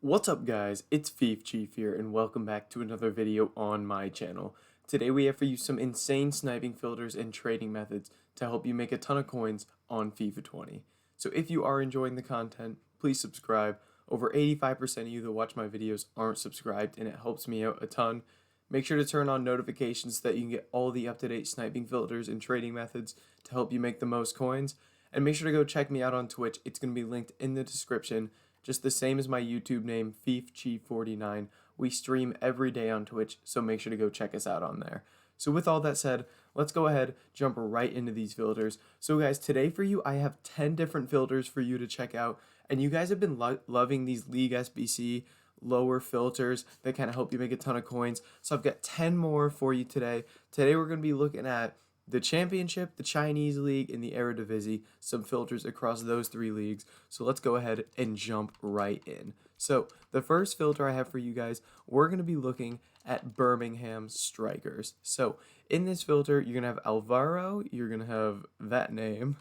What's up guys, it's Fifa Chief here and welcome back to another video on my channel. Today we have for you some insane sniping filters and trading methods to help you make a ton of coins on FIFA 20. So if you are enjoying the content, please subscribe. Over 85% of you that watch my videos aren't subscribed and it helps me out a ton. Make sure to turn on notifications so that you can get all the up-to-date sniping filters and trading methods to help you make the most coins. And make sure to go check me out on Twitch, it's going to be linked in the description. Just the same as my YouTube name, FifChief49. We stream every day on Twitch, so make sure to go check us out on there. So with all that said, let's go ahead, jump right into these filters. So guys, today for you, I have 10 different filters for you to check out. And you guys have been loving these League SBC lower filters that kind of help you make a ton of coins. So I've got 10 more for you today. Today we're going to be looking at the Championship, the Chinese League, and the Eredivisie, some filters across those three leagues. So let's go ahead and jump right in. So the first filter I have for you guys, we're going to be looking at Birmingham strikers. So in this filter, you're going to have Alvaro, you're going to have that name,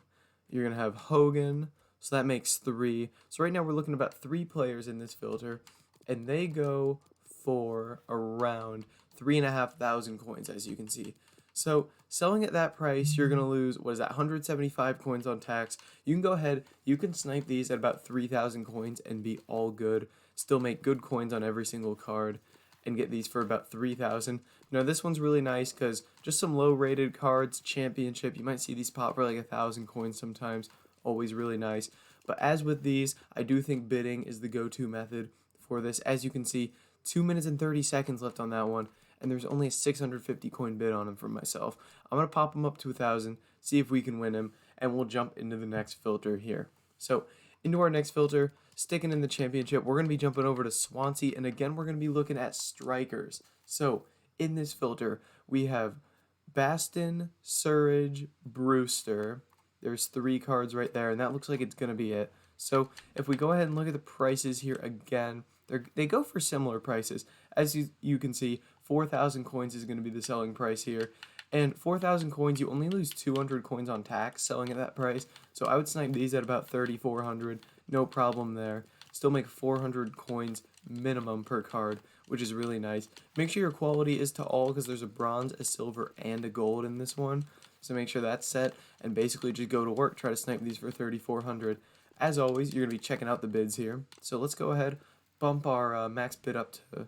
you're going to have Hogan, so that makes 3. So right now we're looking at about 3 players in this filter, and they go for around 3,500 coins, as you can see. So selling at that price, you're going to lose, what is that, 175 coins on tax. You can go ahead, you can snipe these at about 3,000 coins and be all good. Still make good coins on every single card and get these for about 3,000. Now this one's really nice because just some low rated cards, Championship, you might see these pop for like 1,000 coins sometimes. Always really nice. But as with these, I do think bidding is the go-to method for this. As you can see, 2 minutes and 30 seconds left on that one. And there's only a 650 coin bid on him for myself. I'm going to pop him up to 1,000, see if we can win him, and we'll jump into the next filter here. So into our next filter, sticking in the Championship, we're going to be jumping over to Swansea, and again, we're going to be looking at strikers. So in this filter, we have Baston, Surridge, Brewster. There's 3 cards right there, and that looks like it's going to be it. So if we go ahead and look at the prices here again, they go for similar prices. As you can see, 4,000 coins is going to be the selling price here. And 4,000 coins, you only lose 200 coins on tax selling at that price. So I would snipe these at about 3,400. No problem there. Still make 400 coins minimum per card, which is really nice. Make sure your quality is to all because there's a bronze, a silver, and a gold in this one. So make sure that's set and basically just go to work. Try to snipe these for 3,400. As always, you're going to be checking out the bids here. So let's go ahead, bump our max bid up to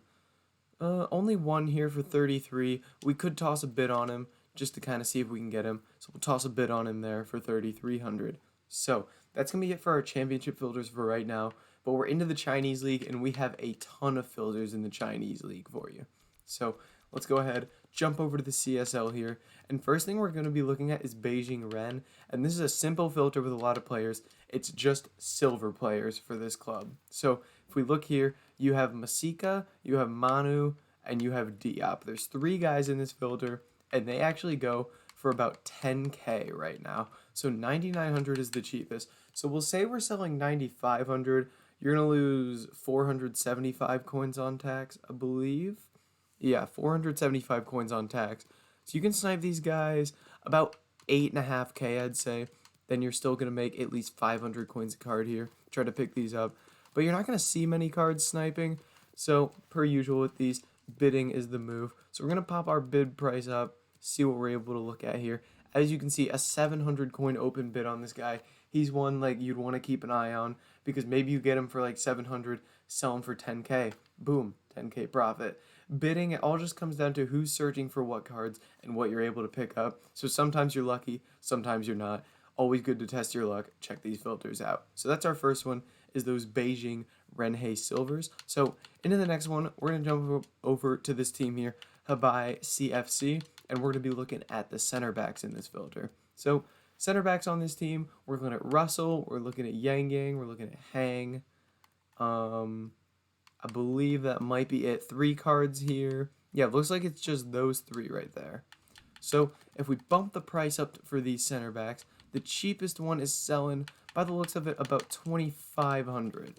only 1 here for 33. We could toss a bid on him just to kind of see if we can get him. So we'll toss a bid on him there for 3,300. So that's going to be it for our Championship filters for right now. But we're into the Chinese League, and we have a ton of filters in the Chinese League for you. So let's go ahead, jump over to the CSL here. And first thing we're going to be looking at is Beijing Ren. And this is a simple filter with a lot of players. It's just silver players for this club. So if we look here, you have Masika, you have Manu, and you have Diop. There's 3 guys in this filter, and they actually go for about 10k right now. So 9,900 is the cheapest. So we'll say we're selling 9,500. You're going to lose 475 coins on tax, I believe. Yeah, 475 coins on tax. So you can snipe these guys about 8.5k, I'd say. Then you're still going to make at least 500 coins a card here. Try to pick these up. But you're not going to see many cards sniping. So, per usual with these, bidding is the move. So we're going to pop our bid price up, see what we're able to look at here. As you can see, a 700 coin open bid on this guy. He's one like you'd want to keep an eye on because maybe you get him for like 700, sell him for 10k. Boom, 10k profit. Bidding, it all just comes down to who's searching for what cards and what you're able to pick up. So sometimes you're lucky, sometimes you're not. Always good to test your luck. Check these filters out. So that's our first one, is those Beijing Renhe Silvers. So into the next one, we're going to jump over to this team here, Habai CFC, and we're going to be looking at the center backs in this filter. So center backs on this team, we're looking at Russell, we're looking at Yang Yang, we're looking at Hang. I believe that might be it. 3 cards here. Yeah, it looks like it's just those 3 right there. So if we bump the price up for these center backs, the cheapest one is selling, by the looks of it, about 2,500.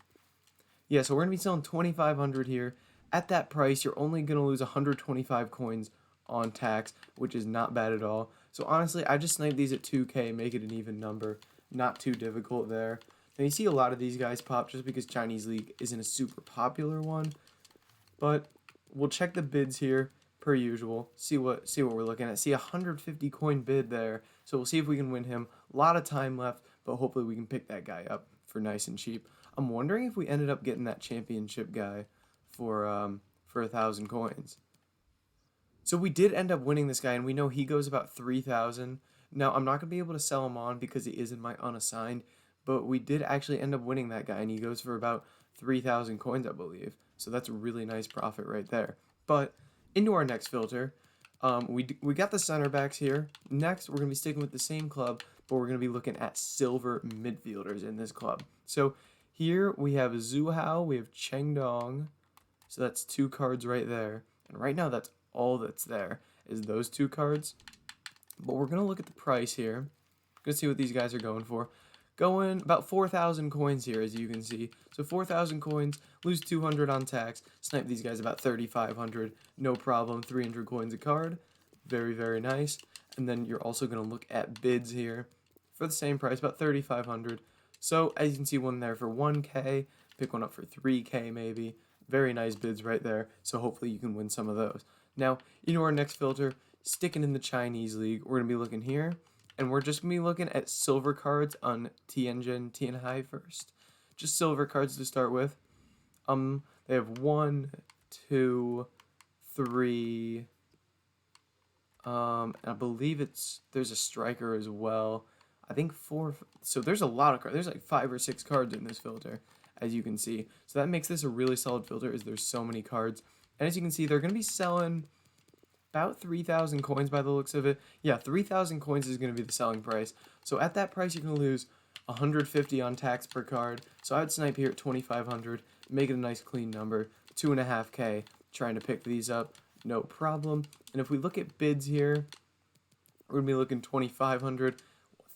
Yeah, so we're going to be selling 2,500 here. At that price, you're only going to lose 125 coins on tax, which is not bad at all. So honestly, I just sniped these at 2k, make it an even number. Not too difficult there. Now you see a lot of these guys pop just because Chinese League isn't a super popular one, but we'll check the bids here per usual. See what we're looking at. See a 150 coin bid there. So we'll see if we can win him. A lot of time left, but hopefully we can pick that guy up for nice and cheap. I'm wondering if we ended up getting that championship guy for 1,000 coins. So we did end up winning this guy, and we know he goes about 3,000. Now, I'm not going to be able to sell him on because he is in my unassigned, but we did actually end up winning that guy, and he goes for about 3,000 coins, I believe. So that's a really nice profit right there. But into our next filter, we got the center backs here. Next, we're going to be sticking with the same club, but we're going to be looking at silver midfielders in this club. So here we have Zhu Hao, we have Cheng Dong. So that's 2 cards right there. And right now, that's all that's there is those 2 cards. But we're going to look at the price here. Going to see what these guys are going for. Going about 4,000 coins here, as you can see. So 4,000 coins, lose 200 on tax. Snipe these guys about 3,500. No problem. 300 coins a card. Very, very nice. And then you're also going to look at bids here for the same price, about 3,500. So as you can see, one there for 1K. Pick one up for 3K maybe. Very nice bids right there. So hopefully you can win some of those. Now, into our next filter, sticking in the Chinese League, we're going to be looking here, and we're just going to be looking at silver cards on Tianjin Tianhai first. Just silver cards to start with. They have 1, 2, 3, and I believe there's a striker as well. I think 4, so there's a lot of cards. There's like 5 or 6 cards in this filter, as you can see. So that makes this a really solid filter, as there's so many cards. And as you can see, they're going to be selling about 3,000 coins by the looks of it. Yeah, 3,000 coins is going to be the selling price. So at that price, you're going to lose 150 on tax per card. So I would snipe here at 2,500, make it a nice clean number, 2.5K, trying to pick these up, no problem. And if we look at bids here, we're going to be looking 2,500,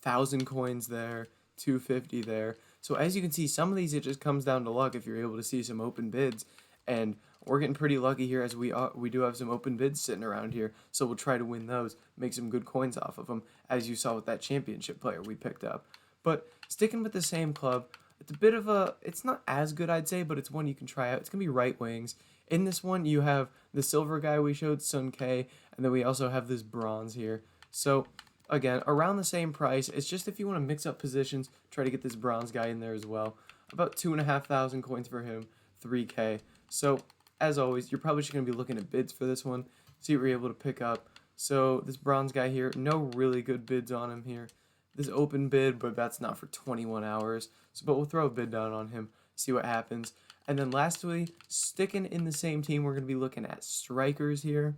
1,000 coins there, 250 there. So as you can see, some of these, it just comes down to luck if you're able to see some open bids. And we're getting pretty lucky here, as we do have some open bids sitting around here. So we'll try to win those, make some good coins off of them, as you saw with that championship player we picked up. But sticking with the same club, it's a bit of it's not as good, I'd say, but it's one you can try out. It's going to be right wings. In this one, you have the silver guy we showed, Sun K, and then we also have this bronze here. So again, around the same price. It's just if you want to mix up positions, try to get this bronze guy in there as well. About 2,500 coins for him, 3K. So as always, you're probably just going to be looking at bids for this one, see what you're able to pick up. So this bronze guy here, no really good bids on him here. This open bid, but that's not for 21 hours. So, but we'll throw a bid down on him, see what happens. And then lastly, sticking in the same team, we're going to be looking at strikers here.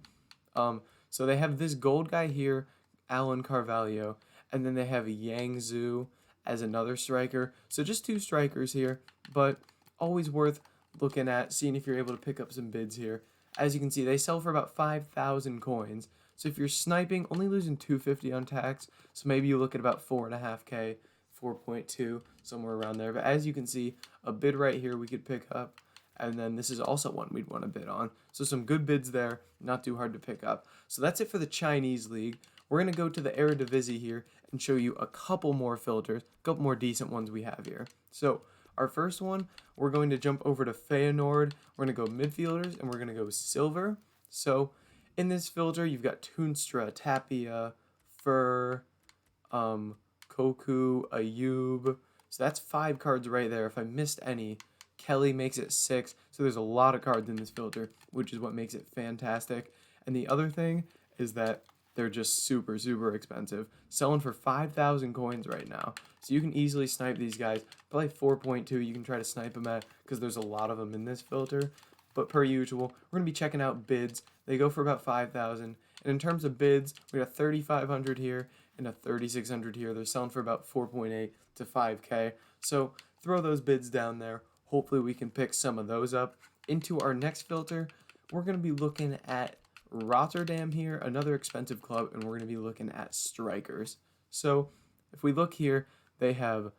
So they have this gold guy here, Alan Carvalho, and then they have Yang Zhu as another striker. So just 2 strikers here, but always worth looking at, seeing if you're able to pick up some bids here. As you can see, they sell for about 5,000 coins. So if you're sniping, only losing 250 on tax, so maybe you look at about 4.5K, 4.2, somewhere around there. But as you can see, a bid right here we could pick up, and then this is also one we'd want to bid on. So some good bids there, not too hard to pick up. So that's it for the Chinese League. We're going to go to the Eredivisie here and show you a couple more filters, a couple more decent ones we have here. So our first one, we're going to jump over to Feyenoord. We're going to go midfielders, and we're going to go silver. So in this filter, you've got Toonstra, Tapia, Fur, Koku, Ayub. So that's 5 cards right there. If I missed any, Kelly makes it 6. So there's a lot of cards in this filter, which is what makes it fantastic. And the other thing is that they're just super, super expensive. Selling for 5,000 coins right now. So you can easily snipe these guys. Probably 4.2 you can try to snipe them at, because there's a lot of them in this filter. But per usual, we're going to be checking out bids. They go for about 5,000. And in terms of bids, we got 3,500 here and a 3,600 here. They're selling for about 4.8 to 5K. So throw those bids down there. Hopefully we can pick some of those up. Into our next filter, we're going to be looking at Rotterdam here, another expensive club, and we're going to be looking at strikers. So if we look here, they have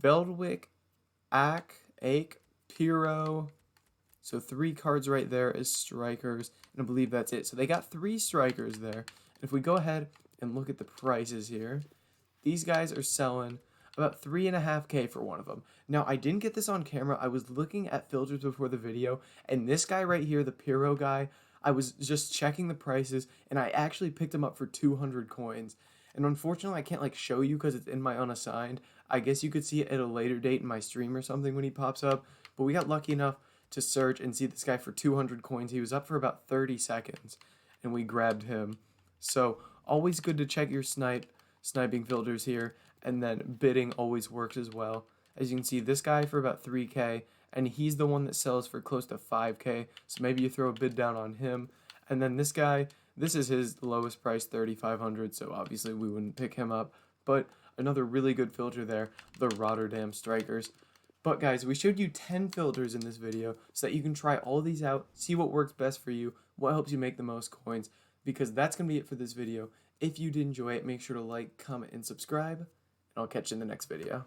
Veldwick, Ake, Piro. So 3 cards right there as strikers, and I believe that's it. So they got 3 strikers there. If we go ahead and look at the prices here, these guys are selling about 3.5K for one of them. Now, I didn't get this on camera. I was looking at filters before the video, and this guy right here, the Pyro guy, I was just checking the prices, and I actually picked him up for 200 coins. And unfortunately, I can't like show you because it's in my unassigned. I guess you could see it at a later date in my stream or something when he pops up. But we got lucky enough to search and see this guy for 200 coins. He was up for about 30 seconds, and we grabbed him. So always good to check your sniping filters here, and then bidding always works as well. As you can see, this guy for about 3K, and he's the one that sells for close to 5K, so maybe you throw a bid down on him. And then this guy, this is his lowest price, 3,500, so obviously we wouldn't pick him up, but another really good filter there, the Rotterdam Strikers. But guys, we showed you 10 filters in this video so that you can try all these out, see what works best for you, what helps you make the most coins, because that's going to be it for this video. If you did enjoy it, make sure to like, comment, and subscribe, and I'll catch you in the next video.